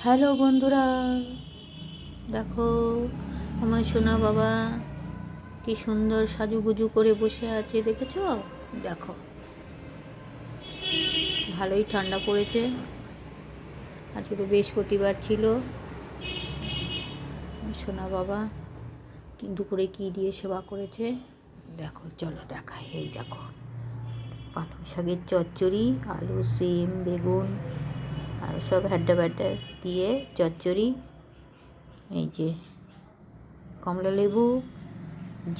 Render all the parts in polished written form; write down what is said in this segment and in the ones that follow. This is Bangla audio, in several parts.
হ্যালো বন্ধুরা, দেখো আমার সোনা বাবা কি সুন্দর সাজুগুজু করে বসে আছে, দেখেছো? দেখো, ভালোই ঠান্ডা পড়েছে। আজকে তো বৃহস্পতিবার ছিল। সোনা বাবা দুপুরে কী দিয়ে সেবা করেছে দেখো, চলো দেখাই। এই দেখো, পালং শাকের চচ্চড়ি, আলু, সিম, বেগুন আর সব হ্যাড্ডা ব্যাড্ডা দিয়ে চচ্চড়ি। এই যে কমলা লেবু,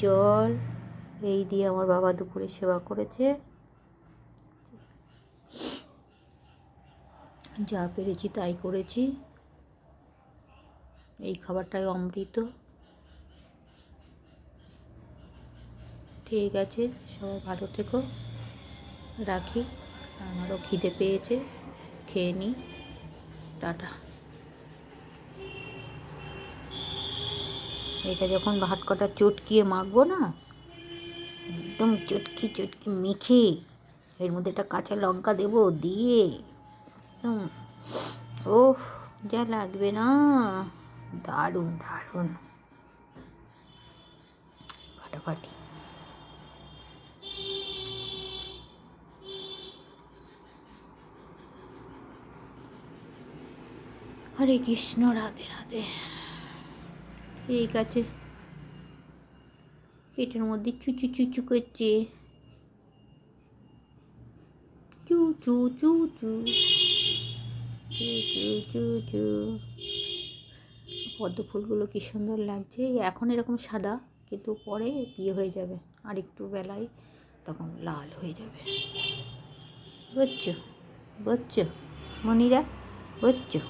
জল, এই দিয়ে আমার বাবা দুপুরে সেবা করেছে। যা পেরেছি তাই করেছি। এই খাবারটাই অমৃত। ঠিক আছে, সবাই ভালো থেকো, রাখি। আমারও খিদে পেয়েছে, খেয়ে নিই। টাটা। এটা যখন ভাত কটা চটকিয়ে মাখবো না, একদম চটকি চটকি মেখে এর মধ্যে একটা কাঁচা লঙ্কা দেবো, দিয়ে একদম ওফ, যা লাগবে না, দারুণ দারুণ, ফাটাফাটি। হরে কৃষ্ণ, রাধে রাধে। ঠিক আছে, পেটের মধ্যে চুচু চুচু করছে, চু চু চু চু চু চু চু চু। পদ্ম ফুলগুলো কি সুন্দর লাগছে। এখন এরকম সাদা, কিন্তু পরে বিয়ে হয়ে যাবে আর একটু বেলায়, তখন লাল হয়ে যাবে। বুঝছো? বুঝছো মনিরা? বুঝছো?